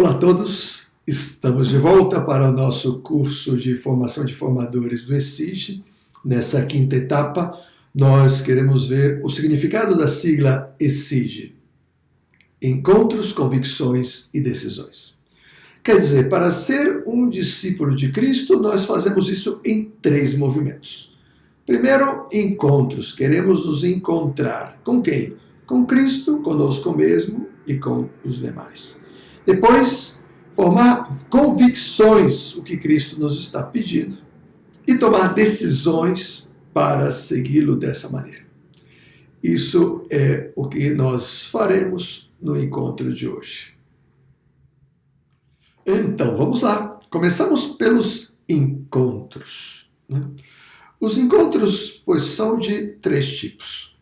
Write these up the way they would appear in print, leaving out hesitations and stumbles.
Olá a todos, estamos de volta para o nosso curso de formação de formadores do ESIG. Nessa quinta etapa, nós queremos ver o significado da sigla ESIG: Encontros, Convicções e Decisões. Quer dizer, para ser um discípulo de Cristo, nós fazemos isso em 3 movimentos. Primeiro, encontros. Queremos nos encontrar. Com quem? Com Cristo, conosco mesmo e com os demais. Depois, formar convicções, o que Cristo nos está pedindo, e tomar decisões para segui-lo dessa maneira. Isso é o que nós faremos no encontro de hoje. Então, vamos lá. Começamos pelos encontros. Os encontros, pois, são de 3 tipos.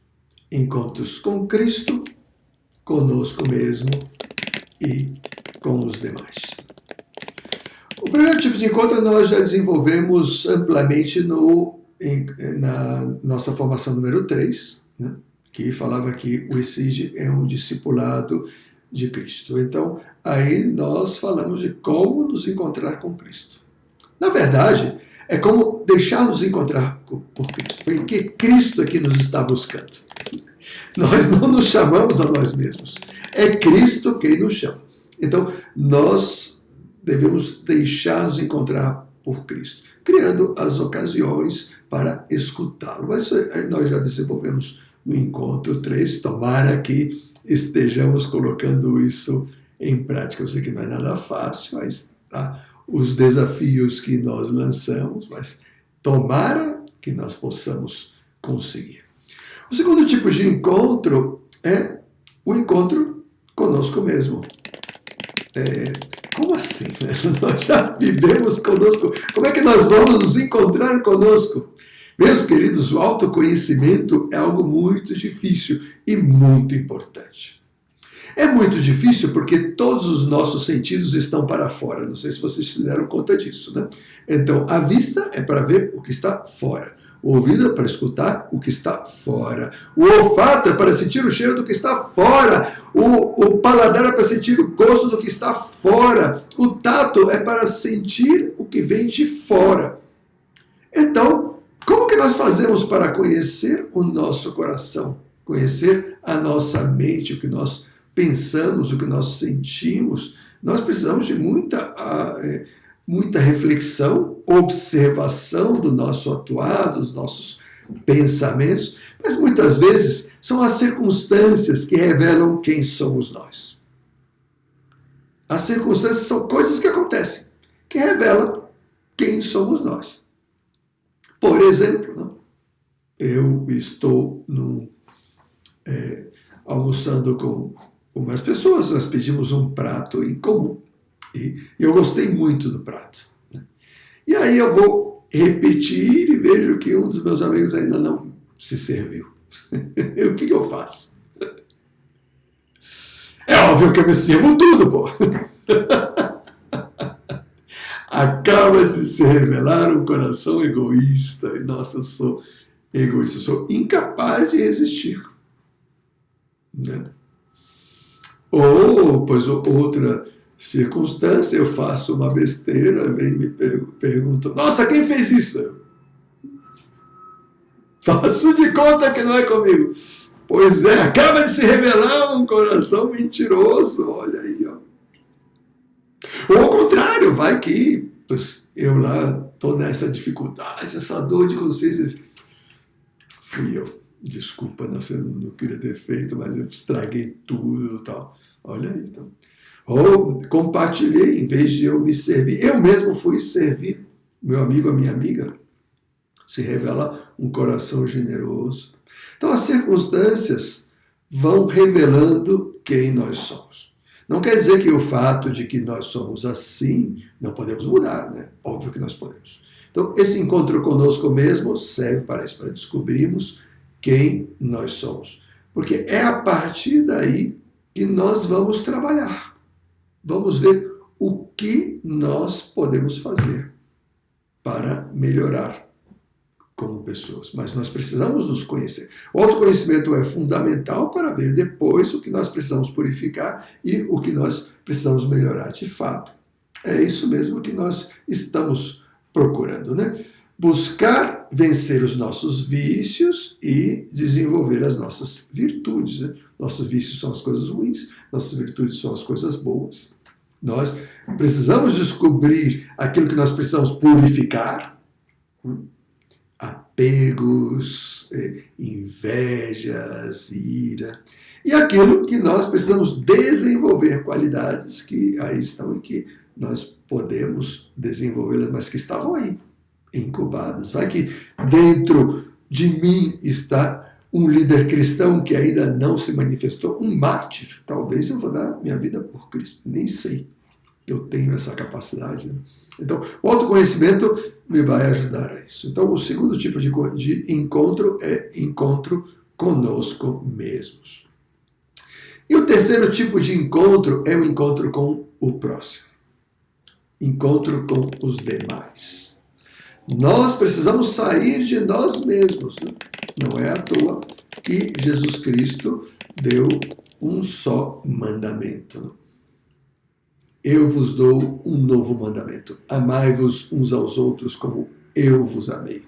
Encontros com Cristo, conosco mesmo e com os demais. O primeiro tipo de encontro nós já desenvolvemos amplamente na nossa formação número 3, que falava que o ESIG é um discipulado de Cristo. Então, aí nós falamos de como nos encontrar com Cristo. Na verdade, é como deixar nos encontrar por Cristo, porque Cristo é que nos está buscando. Nós não nos chamamos a nós mesmos. É Cristo quem nos chama. Então, nós devemos deixar nos encontrar por Cristo, criando as ocasiões para escutá-lo. Mas nós já desenvolvemos no encontro 3, tomara que estejamos colocando isso em prática. Eu sei que não é nada fácil, mas os desafios que nós lançamos, mas tomara que nós possamos conseguir. O segundo tipo de encontro é o encontro conosco mesmo. Como assim? Nós já vivemos conosco. Como é que nós vamos nos encontrar conosco? Meus queridos, o autoconhecimento é algo muito difícil e muito importante. É muito difícil porque todos os nossos sentidos estão para fora. Não sei se vocês se deram conta disso, né? Então, a vista é para ver o que está fora. O ouvido é para escutar o que está fora. O olfato é para sentir o cheiro do que está fora. O paladar é para sentir o gosto do que está fora. O tato é para sentir o que vem de fora. Então, como que nós fazemos para conhecer o nosso coração? Conhecer a nossa mente, o que nós pensamos, o que nós sentimos? Nós precisamos de muita reflexão, observação do nosso atuar, dos nossos pensamentos, mas muitas vezes são as circunstâncias que revelam quem somos nós. As circunstâncias são coisas que acontecem, que revelam quem somos nós. Por exemplo, eu estou almoçando com umas pessoas, nós pedimos um prato em comum. E eu gostei muito do prato. E aí eu vou repetir e vejo que um dos meus amigos ainda não se serviu. O que eu faço? É óbvio que eu me sirvo tudo, pô. Acaba de se revelar um coração egoísta. E, nossa, eu sou egoísta, eu sou incapaz de resistir. Ou, pois, outra circunstância, eu faço uma besteira, vem e me pergunta: nossa, quem fez isso? Faço de conta que não é comigo. Pois é, acaba de se revelar um coração mentiroso, olha aí, ó. Ou ao contrário, vai que pois, eu lá estou nessa dificuldade, essa dor de consciência. Fui eu, desculpa, eu não queria ter feito, mas eu estraguei tudo e tal. Olha aí, então. Ou compartilhei, em vez de eu me servir. Eu mesmo fui servir meu amigo, a minha amiga. Se revela um coração generoso. Então, as circunstâncias vão revelando quem nós somos. Não quer dizer que o fato de que nós somos assim, não podemos mudar, né? Óbvio que nós podemos. Então, esse encontro conosco mesmo serve para isso, para descobrirmos quem nós somos. Porque é a partir daí que nós vamos trabalhar. Vamos ver o que nós podemos fazer para melhorar como pessoas, mas nós precisamos nos conhecer. O autoconhecimento é fundamental para ver depois o que nós precisamos purificar e o que nós precisamos melhorar de fato. É isso mesmo que nós estamos procurando, né? Buscar vencer os nossos vícios e desenvolver as nossas virtudes, né? Nossos vícios são as coisas ruins, nossas virtudes são as coisas boas. Nós precisamos descobrir aquilo que nós precisamos purificar, apegos, invejas, ira, e aquilo que nós precisamos desenvolver, qualidades que aí estão e que nós podemos desenvolvê-las, mas que estavam aí, incubadas. Vai que dentro de mim está um líder cristão que ainda não se manifestou, um mártir. Talvez eu vou dar minha vida por Cristo, nem sei. Eu tenho essa capacidade. Né? Então, o autoconhecimento me vai ajudar a isso. Então, o segundo tipo de encontro é encontro conosco mesmos. E o terceiro tipo de encontro é o encontro com o próximo. Encontro com os demais. Nós precisamos sair de nós mesmos. Né? Não é à toa que Jesus Cristo deu um só mandamento. Né? Eu vos dou um novo mandamento. Amai-vos uns aos outros como eu vos amei.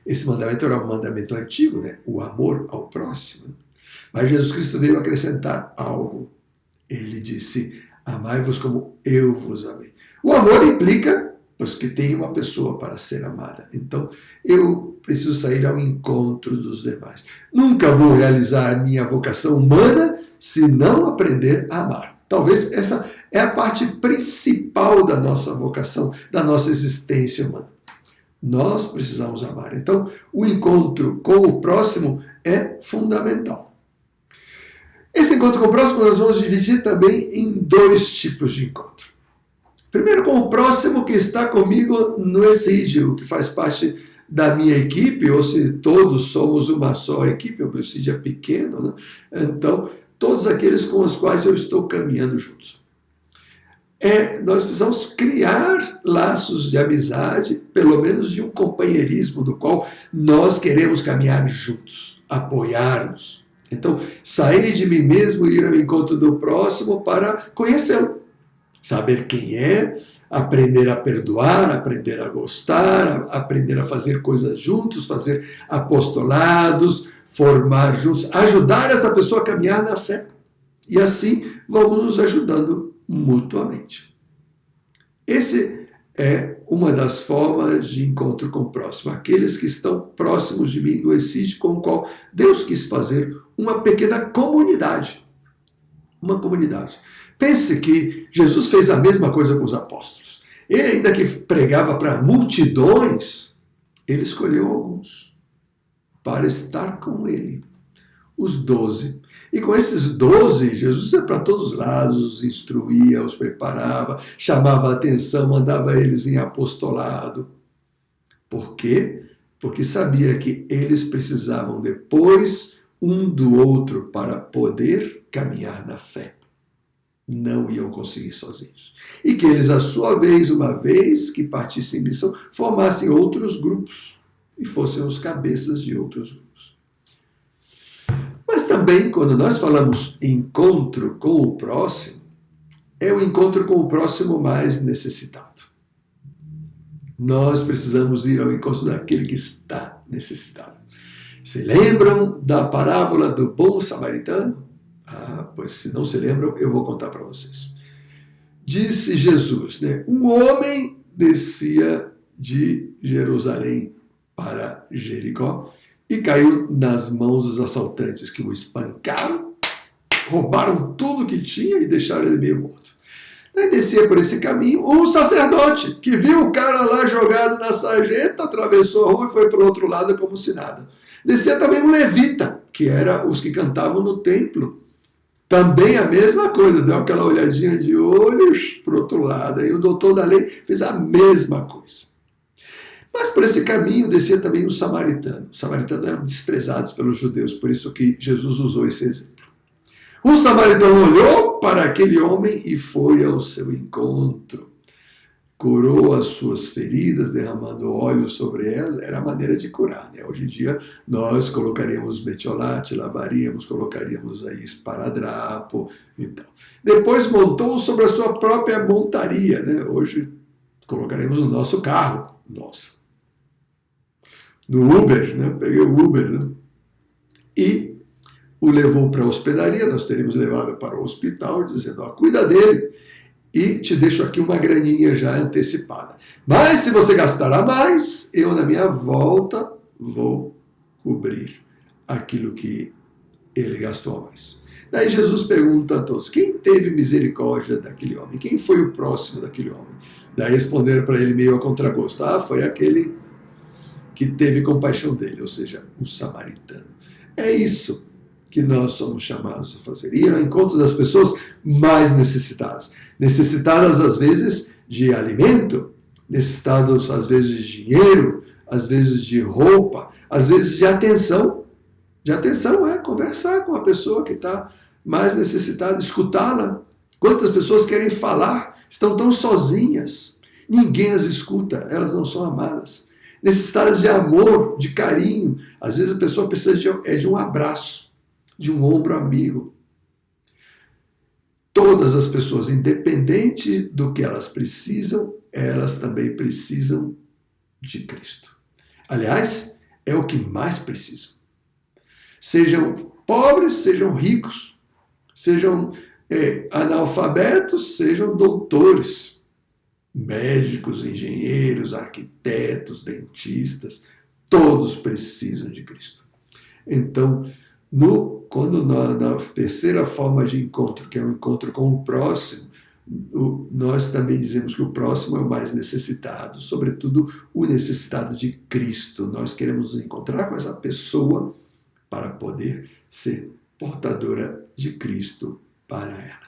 Esse mandamento era um mandamento antigo, né? O amor ao próximo. Mas Jesus Cristo veio acrescentar algo. Ele disse, amai-vos como eu vos amei. O amor implica, pois que tem uma pessoa para ser amada. Então, eu preciso sair ao encontro dos demais. Nunca vou realizar a minha vocação humana se não aprender a amar. Talvez essa é a parte principal da nossa vocação, da nossa existência humana. Nós precisamos amar. Então, o encontro com o próximo é fundamental. Esse encontro com o próximo nós vamos dividir também em dois tipos de encontro. Primeiro, com o próximo que está comigo no Exídio, que faz parte da minha equipe, ou se todos somos uma só equipe, o meu Exídio é pequeno, né? Então, todos aqueles com os quais eu estou caminhando juntos. Nós precisamos criar laços de amizade, pelo menos de um companheirismo do qual nós queremos caminhar juntos, apoiar-nos. Então, sair de mim mesmo e ir ao encontro do próximo para conhecê-lo, saber quem é, aprender a perdoar, aprender a gostar, aprender a fazer coisas juntos, fazer apostolados, formar juntos, ajudar essa pessoa a caminhar na fé. E assim vamos nos ajudando mutuamente. Esse é uma das formas de encontro com o próximo. Aqueles que estão próximos de mim no Exídio, com o qual Deus quis fazer uma pequena comunidade. Uma comunidade. Pense que Jesus fez a mesma coisa com os apóstolos. Ele, ainda que pregava para multidões, ele escolheu alguns para estar com ele. Os 12. E com esses 12, Jesus ia para todos os lados, os instruía, os preparava, chamava a atenção, mandava eles em apostolado. Por quê? Porque sabia que eles precisavam depois um do outro para poder caminhar na fé. Não iam conseguir sozinhos. E que eles, à sua vez, uma vez que partissem em missão, formassem outros grupos e fossem os cabeças de outros grupos. Mas também, quando nós falamos encontro com o próximo, é o encontro com o próximo mais necessitado. Nós precisamos ir ao encontro daquele que está necessitado. Se lembram da parábola do bom samaritano? Pois se não se lembram, eu vou contar para vocês. Disse Jesus, né? Um homem descia de Jerusalém para Jericó e caiu nas mãos dos assaltantes, que o espancaram, roubaram tudo que tinha e deixaram ele meio morto. Daí descia por esse caminho um sacerdote, que viu o cara lá jogado na sarjeta, atravessou a rua e foi para o outro lado como se nada. Descia também um levita, que era os que cantavam no templo. Também a mesma coisa, deu aquela olhadinha de olhos para o outro lado. Aí o doutor da lei fez a mesma coisa. Mas por esse caminho descia também um samaritano. Os samaritanos eram desprezados pelos judeus, por isso que Jesus usou esse exemplo. O samaritano olhou para aquele homem e foi ao seu encontro. curou as suas feridas, derramando óleo sobre elas, era a maneira de curar. Né? Hoje em dia, nós colocaríamos metiolate, lavaríamos, colocaríamos aí esparadrapo e tal. Depois montou sobre a sua própria montaria. Né? Hoje, colocaremos no nosso carro. Nossa. No Uber, né? Peguei o Uber, né? E o levou para a hospedaria, nós teríamos levado para o hospital, dizendo, ó, cuida dele, e te deixo aqui uma graninha já antecipada. Mas se você gastar a mais, eu na minha volta vou cobrir aquilo que ele gastou a mais. Daí Jesus pergunta a todos, quem teve misericórdia daquele homem? Quem foi o próximo daquele homem? Daí responderam para ele meio a contragosto, foi aquele que teve compaixão dele, ou seja, um samaritano. É isso que nós somos chamados a fazer. Ir ao encontro das pessoas mais necessitadas. Necessitadas, às vezes, de alimento, necessitadas, às vezes, de dinheiro, às vezes, de roupa, às vezes, de atenção. De atenção é conversar com a pessoa que está mais necessitada, escutá-la. Quantas pessoas querem falar, estão tão sozinhas, ninguém as escuta, elas não são amadas. Necessitadas de amor, de carinho. Às vezes a pessoa precisa de um abraço, de um ombro amigo. Todas as pessoas, independente do que elas precisam, elas também precisam de Cristo. Aliás, é o que mais precisam. Sejam pobres, sejam ricos, sejam analfabetos, sejam doutores, médicos, engenheiros, arquitetos, dentistas, todos precisam de Cristo. Então, quando na terceira forma de encontro, que é o encontro com o próximo, nós também dizemos que o próximo é o mais necessitado, sobretudo o necessitado de Cristo. Nós queremos nos encontrar com essa pessoa para poder ser portadora de Cristo para ela.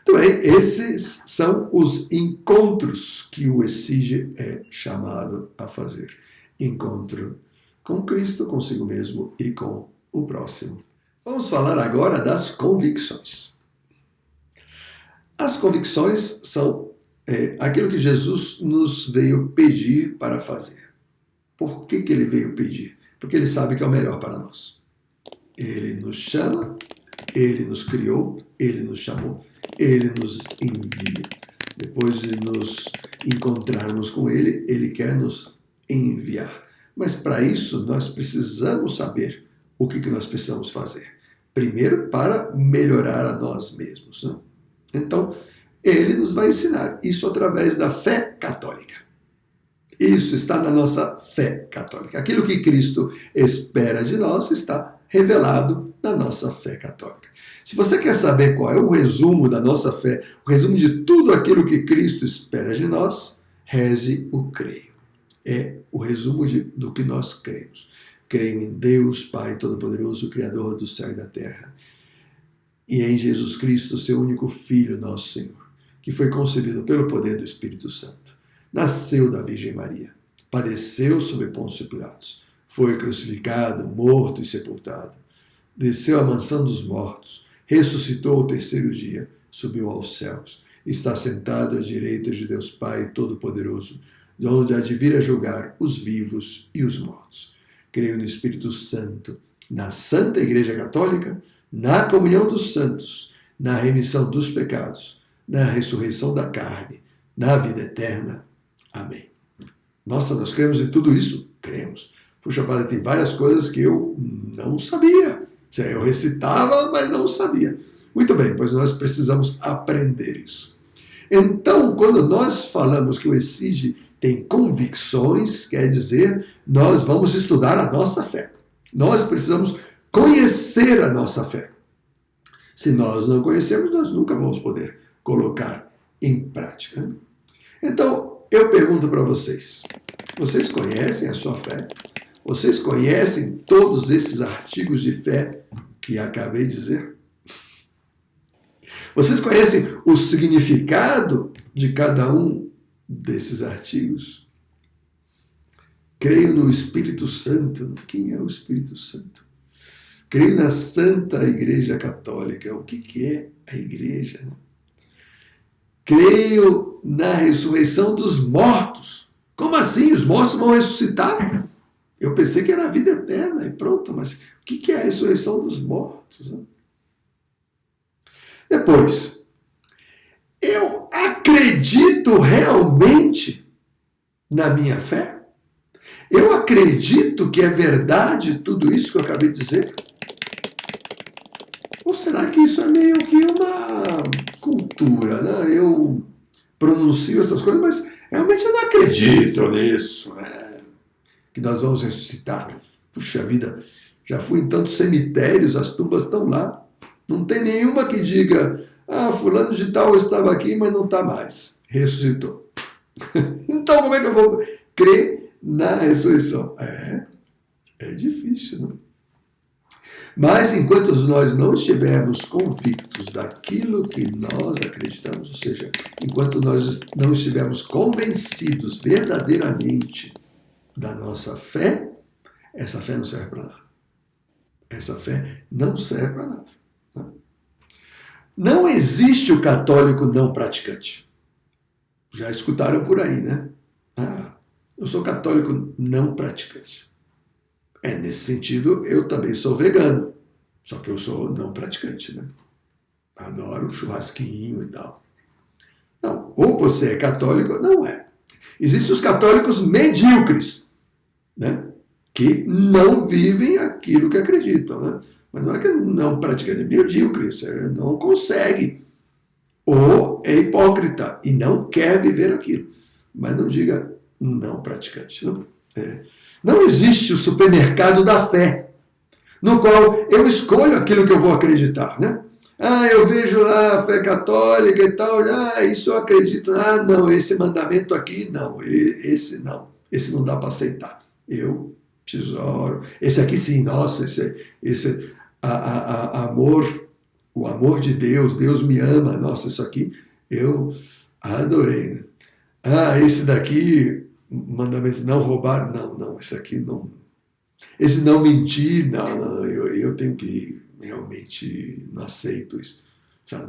Então, esses são os encontros que o ESIGE é chamado a fazer. Encontro com Cristo, consigo mesmo e com o próximo. Vamos falar agora das convicções. As convicções são aquilo que Jesus nos veio pedir para fazer. Por que ele veio pedir? Porque ele sabe que é o melhor para nós. Ele nos chama, ele nos criou, ele nos chamou, ele nos envia. Depois de nos encontrarmos com ele, ele quer nos enviar. Mas para isso nós precisamos saber o que nós precisamos fazer. Primeiro, para melhorar a nós mesmos. Né? Então, ele nos vai ensinar isso através da fé católica. Isso está na nossa fé católica. Aquilo que Cristo espera de nós está revelado na nossa fé católica. Se você quer saber qual é o resumo da nossa fé, o resumo de tudo aquilo que Cristo espera de nós, reze o creio. É o resumo do que nós cremos. Creio em Deus, Pai Todo-Poderoso, Criador do céu e da terra, e em Jesus Cristo, seu único Filho, nosso Senhor, que foi concebido pelo poder do Espírito Santo. Nasceu da Virgem Maria, padeceu sob Pôncio Pilatos, foi crucificado, morto e sepultado, desceu à mansão dos mortos, ressuscitou ao terceiro dia, subiu aos céus, está sentado à direita de Deus Pai Todo-Poderoso, de onde há de vir a julgar os vivos e os mortos. Creio no Espírito Santo, na Santa Igreja Católica, na comunhão dos santos, na remissão dos pecados, na ressurreição da carne, na vida eterna. Amém. Nossa, nós cremos em tudo isso? Cremos. Puxa, padre, tem várias coisas que eu não sabia. Eu recitava, mas não sabia. Muito bem, pois nós precisamos aprender isso. Então, quando nós falamos que o ESIGE tem convicções, quer dizer, nós vamos estudar a nossa fé. Nós precisamos conhecer a nossa fé. Se nós não conhecermos, nós nunca vamos poder colocar em prática. Então, eu pergunto para vocês, vocês conhecem a sua fé? Vocês conhecem todos esses artigos de fé que acabei de dizer? Vocês conhecem o significado de cada um desses artigos? Creio no Espírito Santo. Quem é o Espírito Santo? Creio na Santa Igreja Católica. O que é a Igreja? Creio na ressurreição dos mortos. Como assim? Os mortos vão ressuscitar? Eu pensei que era a vida eterna e pronto, mas o que é a ressurreição dos mortos? Né? Depois, eu acredito realmente na minha fé? Eu acredito que é verdade tudo isso que eu acabei de dizer? Ou será que isso é meio que uma cultura, né? Eu pronuncio essas coisas, mas realmente eu não acredito nisso, né? Que nós vamos ressuscitar. Puxa vida, já fui em tantos cemitérios, as tumbas estão lá. Não tem nenhuma que diga, fulano de tal estava aqui, mas não está mais. Ressuscitou. Então como é que eu vou crer na ressurreição? É difícil, não? Mas enquanto nós não estivermos convictos daquilo que nós acreditamos, ou seja, enquanto nós não estivermos convencidos verdadeiramente da nossa fé, essa fé não serve para nada. Essa fé não serve para nada. Não existe o católico não praticante. Já escutaram por aí, né? Eu sou católico não praticante. Nesse sentido, eu também sou vegano. Só que eu sou não praticante, né? Adoro um churrasquinho e tal. Não, ou você é católico, ou não é. Existem os católicos medíocres, né? Que não vivem aquilo que acreditam, né? Mas não é que não praticante, é medíocre, você não consegue. Ou é hipócrita e não quer viver aquilo. Mas não diga não praticante, não. Não existe o supermercado da fé, no qual eu escolho aquilo que eu vou acreditar, né? Eu vejo lá a fé católica e tal, isso eu acredito, não, esse mandamento aqui, não, esse não dá para aceitar. Eu tesouro, esse aqui sim, nossa, esse amor, o amor de Deus, Deus me ama, nossa, isso aqui eu adorei, né? Esse daqui, mandamento não roubar, não, esse aqui não. Esse não mentir, não, eu tenho que realmente não aceito isso.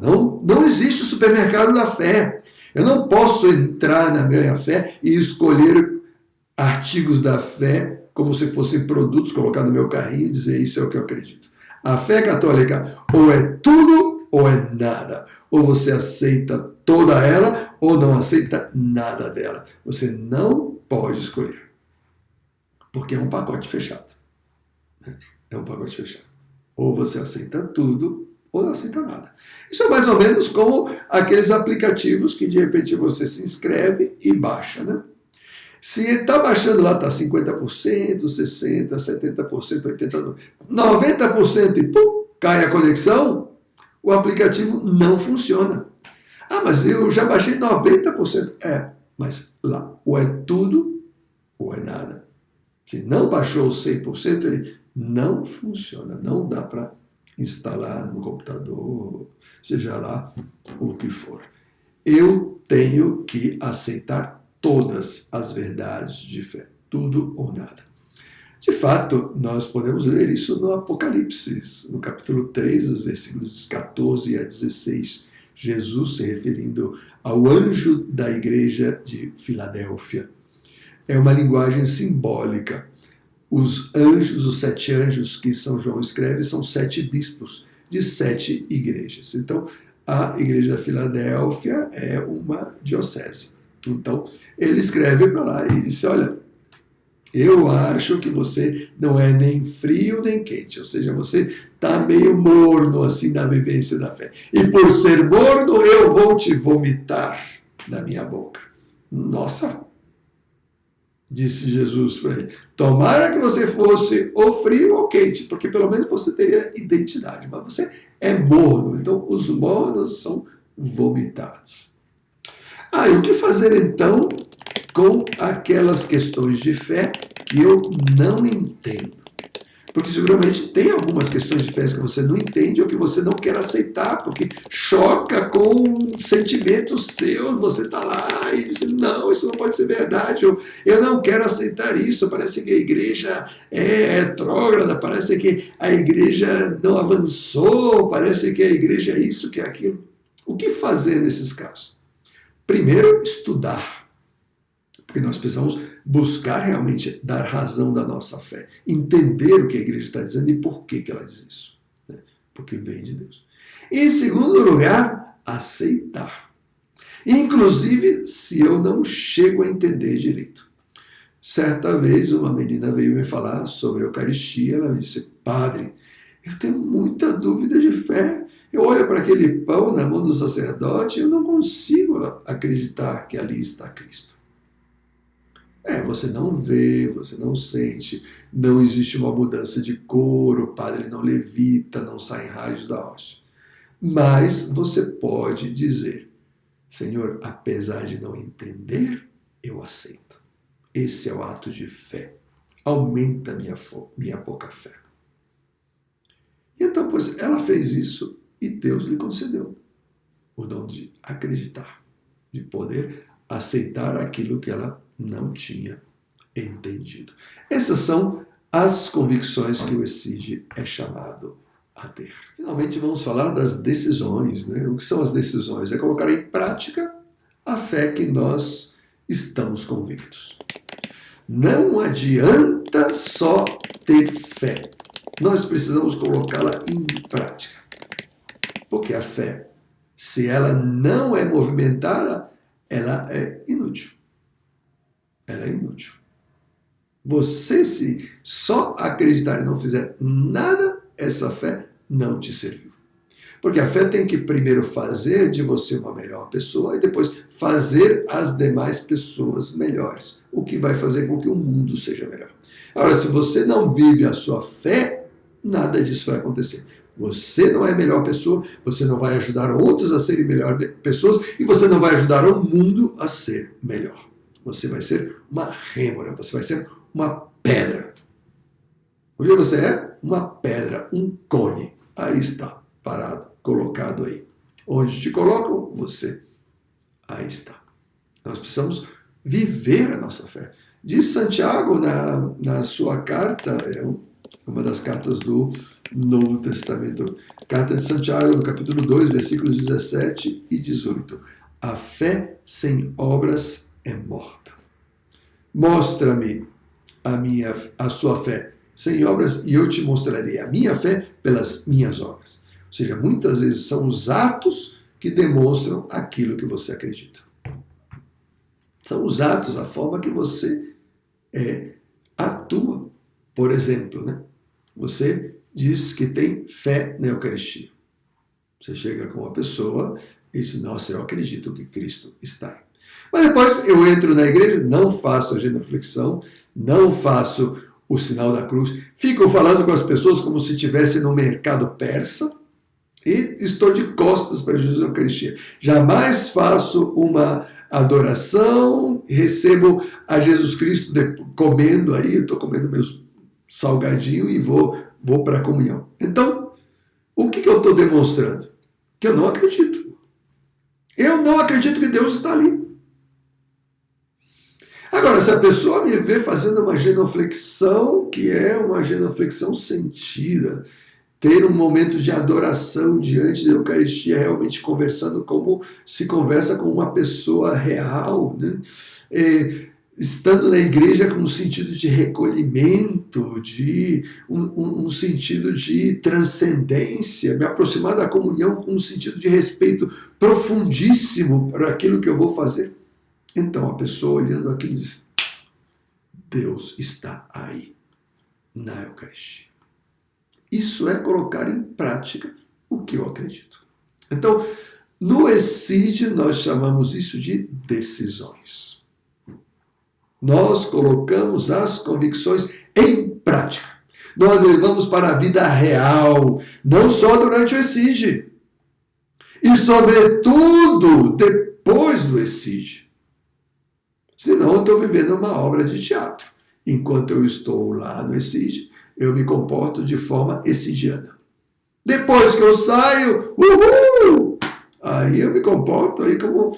Não existe o supermercado da fé. Eu não posso entrar na minha fé e escolher artigos da fé como se fossem produtos, colocar no meu carrinho e dizer isso é o que eu acredito. A fé católica ou é tudo ou é nada. Ou você aceita toda ela ou não aceita nada dela. Você não pode escolher. Porque é um pacote fechado. É um pacote fechado. Ou você aceita tudo ou não aceita nada. Isso é mais ou menos como aqueles aplicativos que de repente você se inscreve e baixa, né? Se está baixando lá, está 50%, 60%, 70%, 80%, 90% e pum, cai a conexão, o aplicativo não funciona. Mas eu já baixei 90%. Mas lá ou é tudo ou é nada. Se não baixou 100%, ele não funciona. Não dá para instalar no computador, seja lá o que for. Eu tenho que aceitar todas as verdades de fé, tudo ou nada. De fato, nós podemos ler isso no Apocalipse, no capítulo 3, os versículos 14 a 16, Jesus se referindo ao anjo da igreja de Filadélfia. É uma linguagem simbólica. Os anjos, os 7 anjos que São João escreve, são 7 bispos de 7 igrejas. Então, a igreja da Filadélfia é uma diocese. Então, ele escreve para lá e disse, olha, eu acho que você não é nem frio nem quente, ou seja, você está meio morno assim na vivência da fé. E por ser morno, eu vou te vomitar da minha boca. Nossa! Disse Jesus para ele, tomara que você fosse ou frio ou quente, porque pelo menos você teria identidade, mas você é morno, então os mornos são vomitados. E o que fazer então com aquelas questões de fé que eu não entendo? Porque seguramente tem algumas questões de fé que você não entende ou que você não quer aceitar, porque choca com sentimentos seus, você está lá e diz, não, isso não pode ser verdade, eu não quero aceitar isso, parece que a igreja é retrógrada, parece que a igreja não avançou, parece que a igreja é isso, que é aquilo. O que fazer nesses casos? primeiro, estudar. Porque nós precisamos buscar realmente dar razão da nossa fé. Entender o que a igreja está dizendo e por que ela diz isso. Né? Porque vem de Deus. E, em segundo lugar, aceitar. Inclusive, se eu não chego a entender direito. Certa vez, uma menina veio me falar sobre a Eucaristia. Ela me disse: padre, eu tenho muita dúvida de fé. Eu olho para aquele pão na mão do sacerdote e eu não consigo acreditar que ali está Cristo. Você não vê, você não sente, não existe uma mudança de cor, o padre não levita, não saem raios da hóstia. Mas você pode dizer: Senhor, apesar de não entender, eu aceito. Esse é o ato de fé. Aumenta minha pouca fé. E então, pois, ela fez isso e Deus lhe concedeu o dom de acreditar, de poder aceitar aquilo que ela não tinha entendido. Essas são as convicções que o ESIG é chamado a ter. Finalmente vamos falar das decisões. Né? O que são as decisões? É colocar em prática a fé que nós estamos convictos. Não adianta só ter fé. Nós precisamos colocá-la em prática. Porque a fé, se ela não é movimentada, ela é inútil. Ela é inútil. Você, se só acreditar e não fizer nada, essa fé não te serviu. Porque a fé tem que primeiro fazer de você uma melhor pessoa e depois fazer as demais pessoas melhores. O que vai fazer com que o mundo seja melhor. Agora, se você não vive a sua fé, nada disso vai acontecer. Você não é a melhor pessoa, você não vai ajudar outros a serem melhores pessoas e você não vai ajudar o mundo a ser melhor. Você vai ser uma rêmora, você vai ser uma pedra. O que você é? Uma pedra, um cone. Aí está, parado, colocado aí. Onde te colocam, você. Aí está. Nós precisamos viver a nossa fé. Diz Santiago na sua carta, uma das cartas do Novo Testamento, carta de Santiago, no capítulo 2, versículos 17 e 18. A fé sem obras é morta. Mostra-me a sua fé sem obras e eu te mostrarei a minha fé pelas minhas obras. Ou seja, muitas vezes são os atos que demonstram aquilo que você acredita. São os atos, a forma que você atua. Por exemplo, né? Você diz que tem fé na Eucaristia. Você chega com uma pessoa e diz: nossa, eu acredito que Cristo está aí. Mas depois eu entro na igreja, não faço a genuflexão, não faço o sinal da cruz, fico falando com as pessoas como se estivesse no mercado persa e estou de costas para Jesus na Eucaristia. Jamais faço uma adoração, recebo a Jesus Cristo comendo aí, eu estou comendo meus salgadinho e vou para a comunhão. Então, o que eu estou demonstrando? Que eu não acredito. Eu não acredito que Deus está ali. Agora, se a pessoa me vê fazendo uma genuflexão, que é uma genuflexão sentida, ter um momento de adoração diante da Eucaristia, realmente conversando como se conversa com uma pessoa real, né? Estando na igreja com um sentido de recolhimento, de um sentido de transcendência, me aproximar da comunhão com um sentido de respeito profundíssimo para aquilo que eu vou fazer. Então a pessoa olhando aquilo diz: Deus está aí na Eucaristia. Isso é colocar em prática o que eu acredito. Então, no ESID nós chamamos isso de decisões. Nós colocamos as convicções em prática. Nós levamos para a vida real, não só durante o ESID. E, sobretudo, depois do ESID. Senão eu estou vivendo uma obra de teatro. Enquanto eu estou lá no ESID, eu me comporto de forma esidiana. Depois que eu saio, aí eu me comporto aí como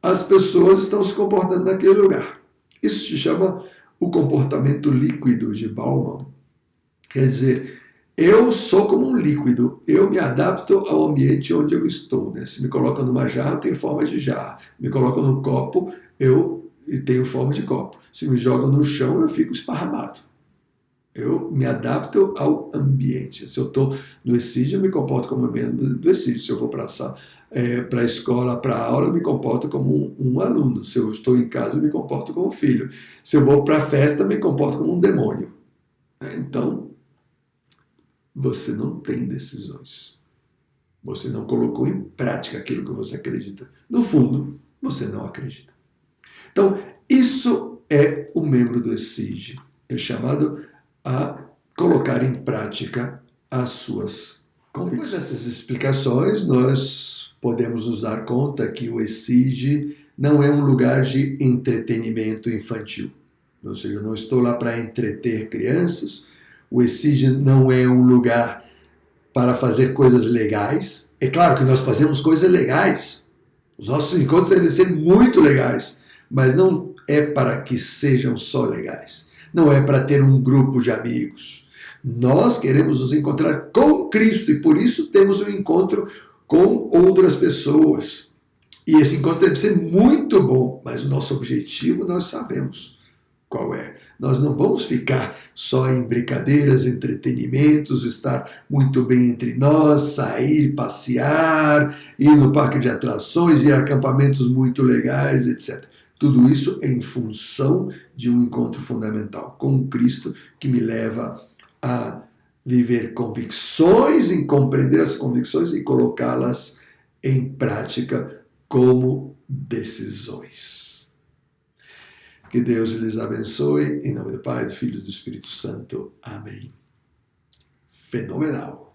as pessoas estão se comportando naquele lugar. Isso se chama o comportamento líquido de Bauman. Quer dizer, Eu sou como um líquido, eu me adapto ao ambiente onde eu estou. Né? Se me coloca numa jarra, eu tenho forma de jarra. Me coloca num copo, eu tenho forma de copo. Se me jogam no chão, eu fico esparramado. Eu me adapto ao ambiente. Se eu estou no ECID, eu me comporto como membro do ECID. Se eu vou para a escola, para a aula, eu me comporto como um aluno. Se eu estou em casa, eu me comporto como um filho. Se eu vou para a festa, eu me comporto como um demônio. Então, você não tem decisões. Você não colocou em prática aquilo que você acredita. No fundo, você não acredita. Então, isso é o membro do ECID. É chamado a colocar em prática as suas convicções. Depois dessas explicações, nós podemos nos dar conta que o ECID não é um lugar de entretenimento infantil. Ou seja, eu não estou lá para entreter crianças. O ECID não é um lugar para fazer coisas legais. É claro que nós fazemos coisas legais. Os nossos encontros devem ser muito legais, mas não é para que sejam só legais. Não é para ter um grupo de amigos. Nós queremos nos encontrar com Cristo e por isso temos um encontro com outras pessoas. E esse encontro deve ser muito bom, mas o nosso objetivo nós sabemos qual é. Nós não vamos ficar só em brincadeiras, entretenimentos, estar muito bem entre nós, sair, passear, ir no parque de atrações, ir a acampamentos muito legais, etc. Tudo isso em função de um encontro fundamental com Cristo que me leva a viver convicções, em compreender as convicções e colocá-las em prática como decisões. Que Deus lhes abençoe. Em nome do Pai, do Filho e do Espírito Santo. Amém. Fenomenal.